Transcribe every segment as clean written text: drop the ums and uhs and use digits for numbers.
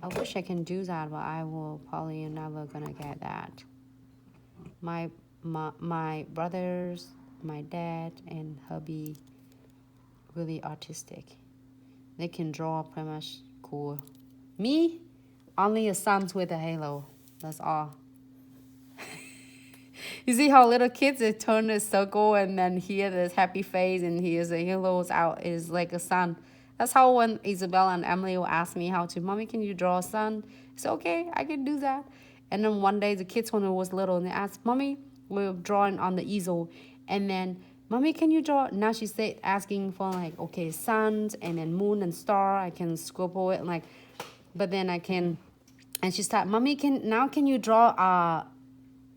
I wish I can do that, but I will probably never gonna get that. My brothers, my dad, and hubby really artistic. They can draw pretty much cool. Me, only a sun with a halo. That's all. You see how little kids they turn a circle and then here this happy face and here's a halos out is like a sun. That's how when Isabella and Emily will ask me how to, Mommy, can you draw a sun? It's okay, I can do that. And then one day the kids when I was little and they asked, Mommy, we're drawing on the easel. And then, Mommy, can you draw? Now she's asking for like, okay, suns and then moon and star. I can scribble it and like, but then I can, and she started, Mommy, can you draw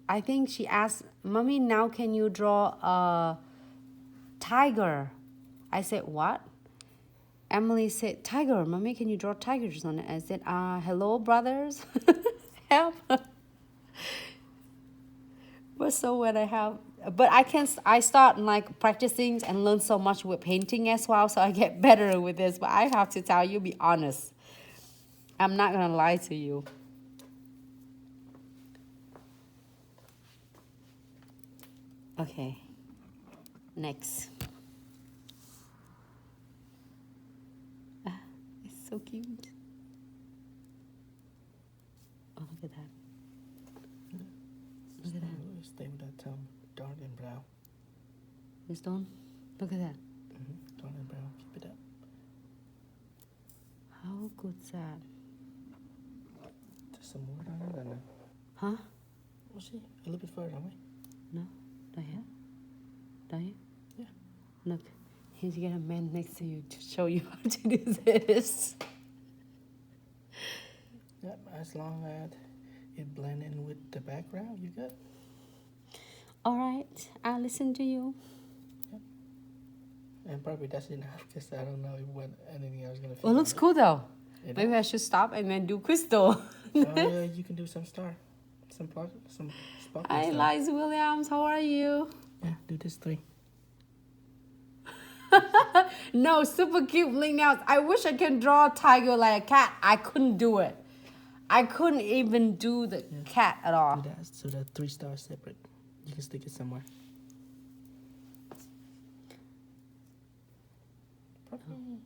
I think she asked, Mommy, now can you draw a tiger? I said, what? Emily said, tiger. Mommy, can you draw tigers on it? I said, hello, brothers. Help. But so when I start like practicing and learn so much with painting as well, so I get better with this. But I have to tell you, be honest. I'm not going to lie to you. Okay, next. It's so cute. Oh, look at that. Look at that. Stay with that dark and brown. This done? Look at that. Dark and brown. Keep it up. How good's that? There's some more down there, no? Huh? We'll see. A little bit further, don't we? No? Down here? Down here? Yeah. Look, here's you got a man next to you to show you how to do this. Yep, as long as it blend in with the background, you good? All right, I'll listen to you. Yep. And probably that's enough because I don't know what anything else gonna fit. Well, it looks cool though. It Maybe I should stop and then do crystal. Yeah, you can do some star. Some sparkle Hi, stuff. Liza Williams. How are you? Yeah, do this 3. No, super cute link nails. I wish I can draw a tiger like a cat. I couldn't do it. I couldn't even do the cat at all. Do that so that 3 stars separate. You can stick it somewhere. Probably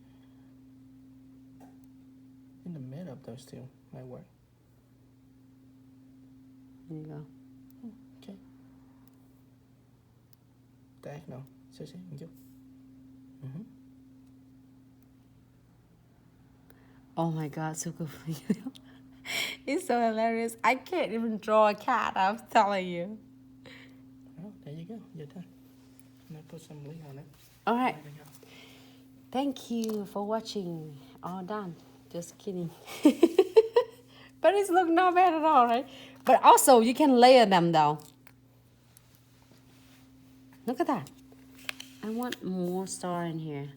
in the middle of those 2 might work. There you go. Okay. Diagonal. So, go. Oh my God, so good for you. It's so hilarious. I can't even draw a cat, I'm telling you. Oh, there you go. You're done. I'm going to put some link on it. All right. There we go. Thank you for watching. All done. Just kidding. But it's look not bad at all, right? But also, you can layer them though. Look at that. I want more star in here.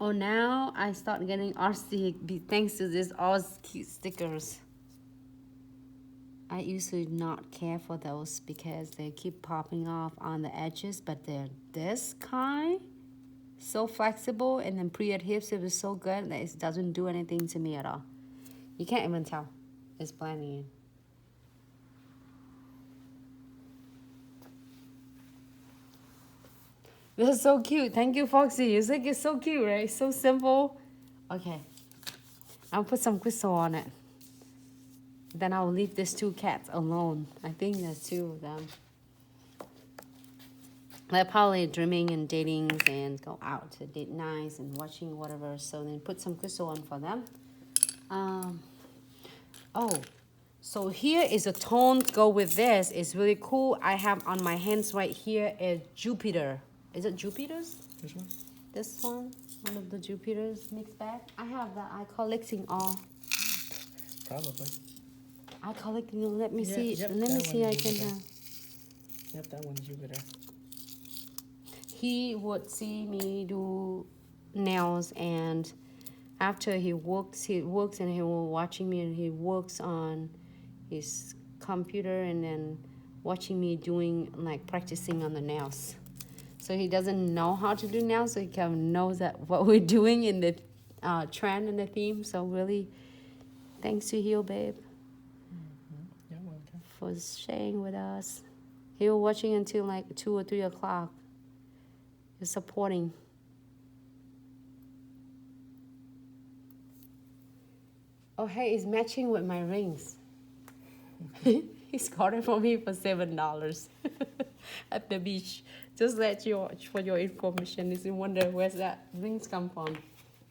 Oh, now I start getting RC thanks to this all cute stickers. I usually not care for those because they keep popping off on the edges, but they're this kind, so flexible, and then pre-adhesive is so good that it doesn't do anything to me at all. You can't even tell. It's blending in. This is so cute. Thank you, Foxy. You think it's so cute, right? So simple. Okay. I'll put some crystal on it. Then I'll leave these 2 cats alone. I think there's 2 of them. They're probably dreaming and dating and go out to date nights and watching whatever. So then put some crystal on for them. Oh, so here is a tone to go with this. It's really cool. I have on my hands right here a Jupiter. Is it Jupiter's? This one? This one of the Jupiter's mixed bag. I have that. I collecting all. Probably. I collecting. Let me Yeah, see. yep, Let me that see. one I is can. Jupiter. Yep, that one's Jupiter. He would see me do nails, and after he works and he will watching me, and he works on his computer and then watching me doing like practicing on the nails. So he doesn't know how to do nails, so he kind of knows that what we're doing in the trend and the theme. So really, thanks to you, babe, You're welcome. for sharing with us. He was watching until like 2 or 3 o'clock. He's supporting. Oh, hey, it's matching with my rings. He's got it for me for $7 at the beach. Just let you for your information. If you wonder where's that rings come from,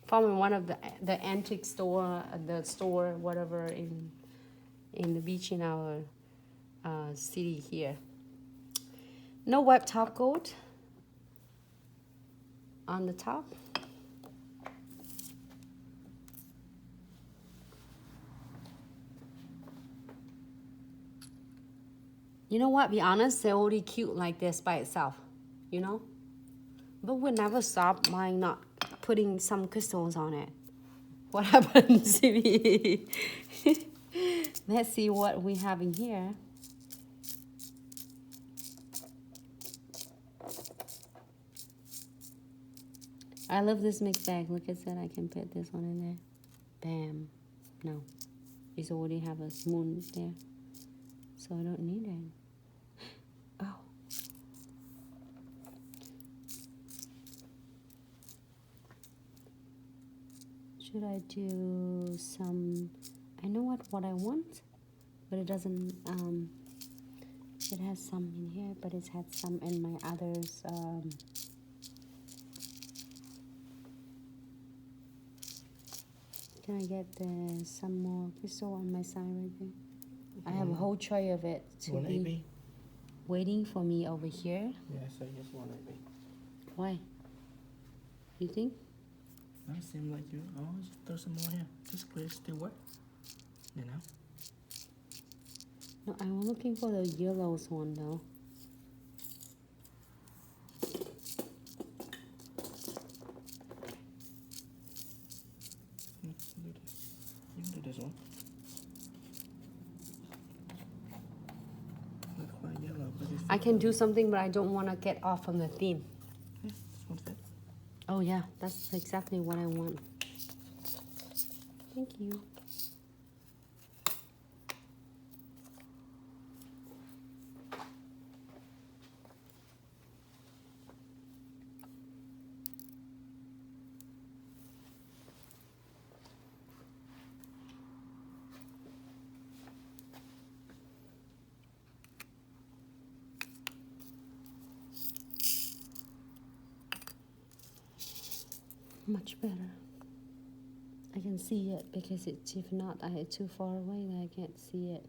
from one of the antique store, the store, whatever in the beach in our city here. No web top coat on the top. You know what? Be honest, they're already cute like this by itself, you know? But we never stop buying, not putting some crystals on it. What happens if we... Let's see what we have in here. I love this mixed bag. Look at that. I can put this one in there. Bam. No. It's already have a moon there. So I don't need it. Oh. Should I do some... I know what I want, but it doesn't... it has some in here, but it's had some in my others. Can I get some more crystal on my side right there? I have a whole tray of it to be waiting for me over here. Yes, I just want it. Why? You think? No, it seems like you. Oh, just throw some more here. Just clear still wet. You know? No, I'm looking for the yellows one though. Do this. You can do this one. Not quite yellow, but it's... I can do something, but I don't want to get off on the theme. Yeah, this one's it. Oh yeah, that's exactly what I want. Thank you. Much better. I can see it because it's, if not, I had too far away that I can't see it.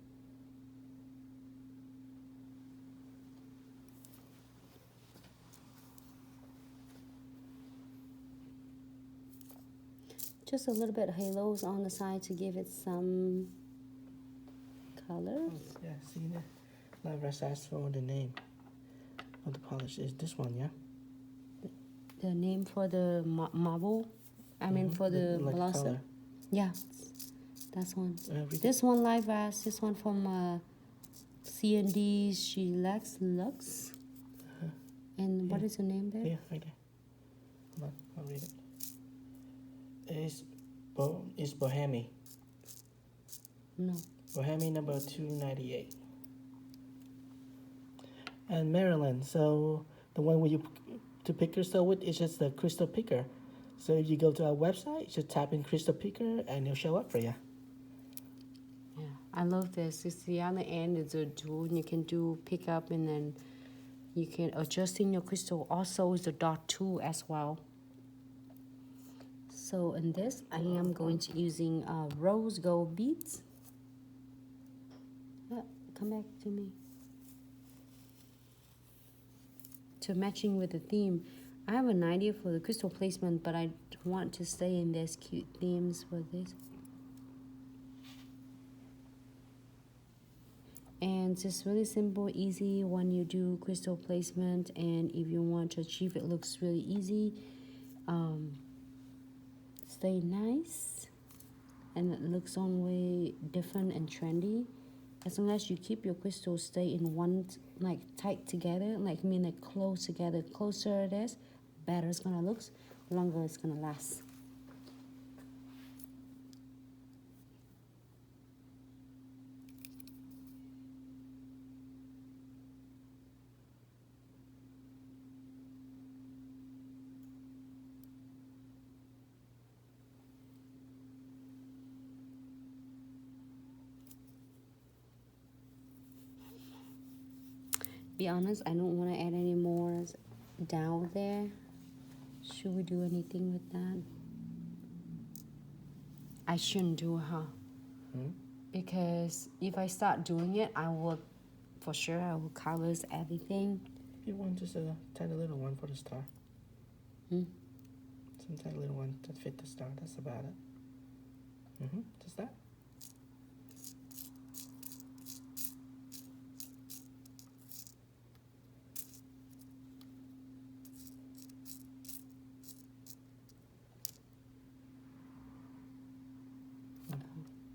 Just a little bit of halos on the side to give it some colors. Oh, yeah, see there? Now let's ask for the name of the polish. Is this one, yeah? The name for the marble, I mean for the like blossom. color. Yeah, that's one. Read This one live vase, this one from C&D She Lux. And what is the name there? Yeah, right there. Hold on, I'll read it. It's Bohemi. No. Bohemi number 298. And Maryland, so the one where you to pick crystal with is just the crystal picker. So if you go to our website, just type in crystal picker and it'll show up for you. Yeah, I love this. You see on the end it's a tool and you can do pick up and then you can adjust in your crystal. Also is the dot tool as well. So in this, I am going to using rose gold beads. Yeah, come back to me. To matching with the theme. I have an idea for the crystal placement, but I want to stay in this cute themes for this. And it's just really simple, easy when you do crystal placement, and if you want to achieve it looks really easy. Stay nice and it looks on way different and trendy. As long as you keep your crystals stay in one, like tight together, like mean like close together, closer it is, better it's gonna look, longer it's gonna last. Be honest, I don't want to add any more down there. Should we do anything with that? I shouldn't do it, huh? Because if I start doing it, I will, for sure, I will colors everything. You want just a tiny little one for the star. Some tiny little one to fit the star. That's about it. Just that.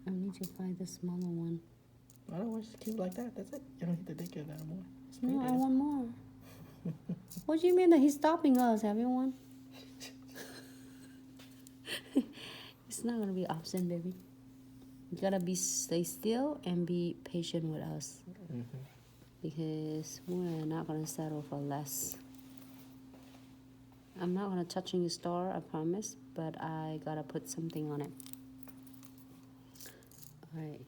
I need to find the smaller one. Otherwise, just keep it like that. That's it. You don't need to take it anymore. No, I want more. What do you mean that he's stopping us, everyone? It's not gonna be option, baby. You gotta stay still and be patient with us, because we're not gonna settle for less. I'm not gonna touch your star, I promise, but I gotta put something on it. All right.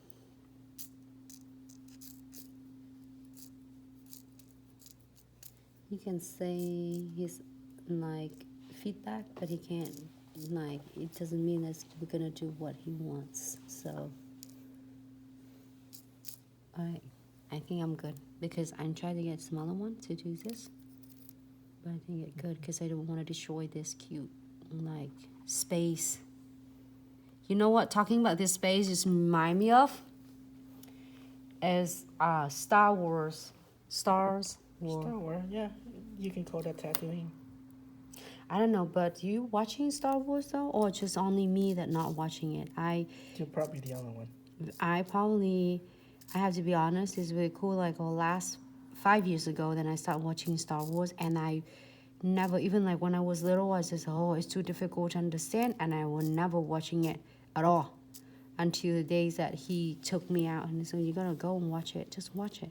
He can say his feedback, but he can't it doesn't mean that we're gonna do what he wants. So alright, I think I'm good because I'm trying to get a smaller one to do this, but I think it's good because I don't want to destroy this cute space. You know what? Talking about this space just remind me of is Star Wars. Star Wars, yeah. You can call that tattooing. I don't know, but you watching Star Wars though, or just only me that not watching it? You're probably the only one. I have to be honest, it's really cool. Last 5 years ago, then I started watching Star Wars, and I never, even when I was little, I just, it's too difficult to understand, and I was never watching it at all until the days that he took me out and said, you gotta go and watch it, just watch it.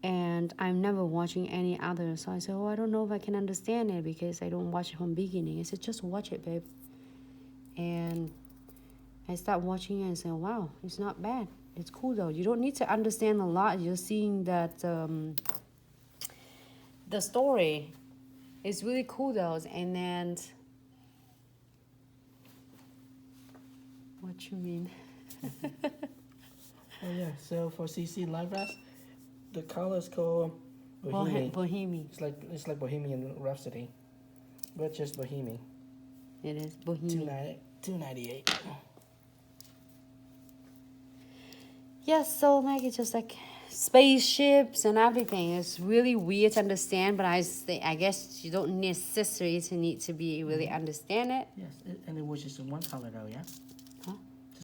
And I'm never watching any other. So I said, I don't know if I can understand it because I don't watch it from the beginning. I said, just watch it, babe. And I started watching it and said, wow, it's not bad. It's cool, though. You don't need to understand a lot. You're seeing that the story is really cool, though. And then, what you mean? Oh, yeah. So for CC Live Rest, the color is called Bohemian. It's like Bohemian Rhapsody, but just Bohemian. It is Bohemian. $2.98. Yes, so it's just spaceships and everything. It's really weird to understand, but I guess you don't necessarily need to be really understand it. Yes, and it was just in one color though, yeah.